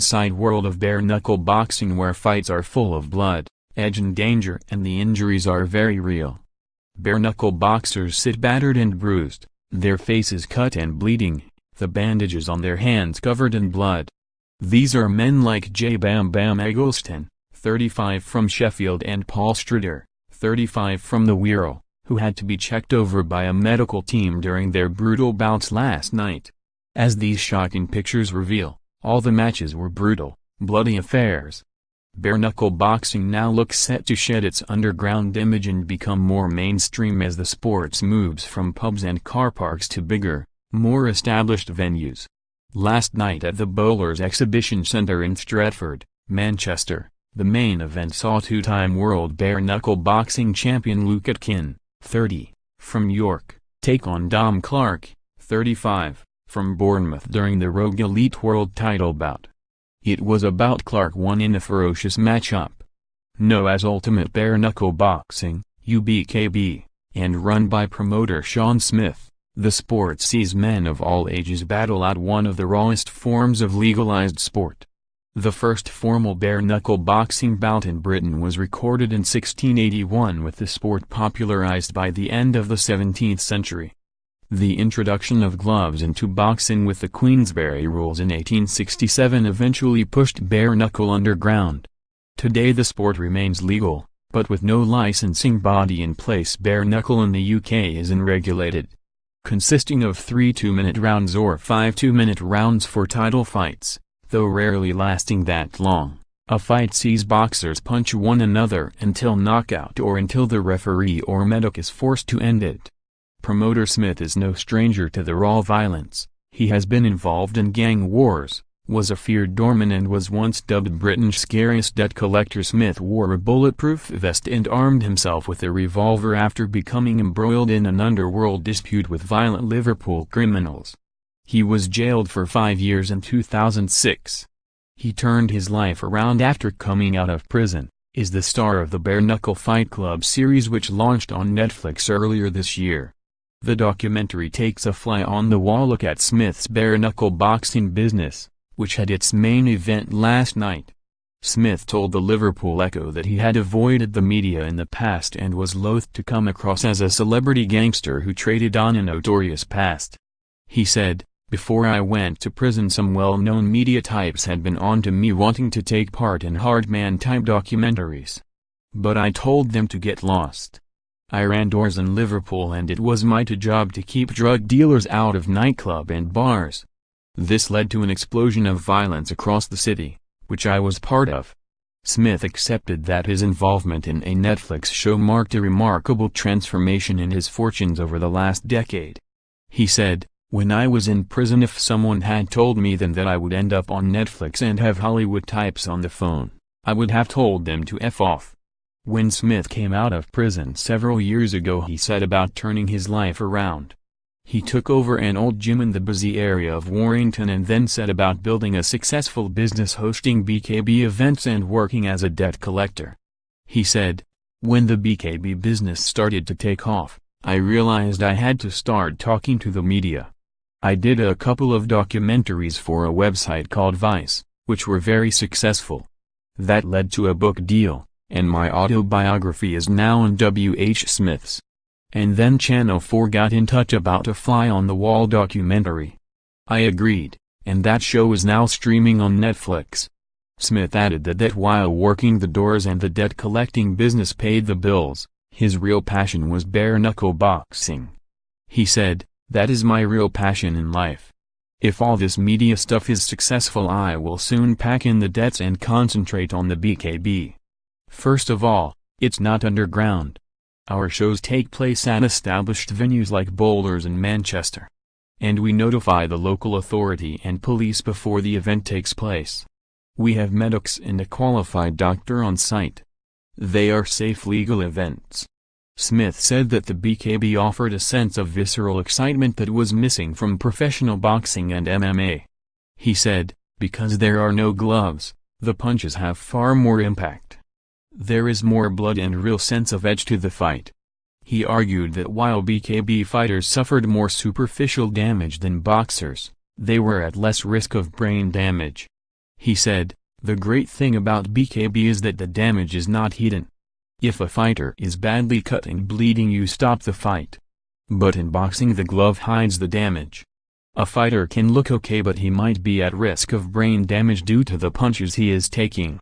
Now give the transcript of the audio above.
inside world of bare-knuckle boxing where fights are full of blood, edge and danger and the injuries are very real. Bare-knuckle boxers sit battered and bruised, their faces cut and bleeding, the bandages on their hands covered in blood. These are men like Jay BamBam Eggleston, 35 from Sheffield and Paul Stredder, 35 from the Wirral, who had to be checked over by a medical team during their brutal bouts last night. As these shocking pictures reveal, all the matches were brutal, bloody affairs. Bare-knuckle boxing now looks set to shed its underground image and become more mainstream as the sport moves from pubs and car parks to bigger, more established venues. Last night at the Bowlers Exhibition Centre in Stratford, Manchester, the main event saw two-time world bare-knuckle boxing champion Luke Atkin, 30, from York, take on Dom Clark, 35, from Bournemouth during the Rogue Elite World title bout. It was a bout Clark won in a ferocious matchup. Known as Ultimate Bare-Knuckle Boxing, UBKB, and run by promoter Sean Smith, the sport sees men of all ages battle out one of the rawest forms of legalized sport. The first formal bare-knuckle boxing bout in Britain was recorded in 1681 with the sport popularized by the end of the 17th century. The introduction of gloves into boxing with the Queensberry rules in 1867 eventually pushed bare-knuckle underground. Today the sport remains legal, but with no licensing body in place. Bare-knuckle in the UK is unregulated. Consisting of 3 2-minute rounds or 5 2-minute rounds for title fights, though rarely lasting that long, a fight sees boxers punch one another until knockout or until the referee or medic is forced to end it. Promoter Smith is no stranger to the raw violence. He has been involved in gang wars, was a feared doorman and was once dubbed Britain's scariest debt collector. Smith wore a bulletproof vest and armed himself with a revolver after becoming embroiled in an underworld dispute with violent Liverpool criminals. He was jailed for 5 years in 2006. He turned his life around after coming out of prison, is the star of the Bare-Knuckle Fight Club series which launched on Netflix earlier this year. The documentary takes a fly-on-the-wall look at Smith's bare-knuckle boxing business, which had its main event last night. Smith told the Liverpool Echo that he had avoided the media in the past and was loath to come across as a celebrity gangster who traded on a notorious past. He said, "Before I went to prison some well-known media types had been on to me wanting to take part in hardman-type documentaries. But I told them to get lost. I ran doors in Liverpool and it was my job to keep drug dealers out of nightclub and bars. This led to an explosion of violence across the city, which I was part of." Smith accepted that his involvement in a Netflix show marked a remarkable transformation in his fortunes over the last decade. He said, "When I was in prison, if someone had told me then that I would end up on Netflix and have Hollywood types on the phone, I would have told them to F off." When Smith came out of prison several years ago, he set about turning his life around. He took over an old gym in the busy area of Warrington and then set about building a successful business hosting BKB events and working as a debt collector. He said, "When the BKB business started to take off, I realized I had to start talking to the media. I did a couple of documentaries for a website called Vice, which were very successful. That led to a book deal, and my autobiography is now on W.H. Smith's. And then Channel 4 got in touch about a fly-on-the-wall documentary. I agreed, and that show is now streaming on Netflix." Smith added that while working the doors and the debt-collecting business paid the bills, his real passion was bare-knuckle boxing. He said, "That is my real passion in life. If all this media stuff is successful, I will soon pack in the debts and concentrate on the BKB. First of all, it's not underground. Our shows take place at established venues like Bowlers in Manchester. And we notify the local authority and police before the event takes place. We have medics and a qualified doctor on site. They are safe legal events." Smith said that the BKB offered a sense of visceral excitement that was missing from professional boxing and MMA. He said, "Because there are no gloves, the punches have far more impact. There is more blood and real sense of edge to the fight." He argued that while BKB fighters suffered more superficial damage than boxers, they were at less risk of brain damage. He said, "The great thing about BKB is that the damage is not hidden. If a fighter is badly cut and bleeding, you stop the fight. But in boxing the glove hides the damage. A fighter can look okay, but he might be at risk of brain damage due to the punches he is taking.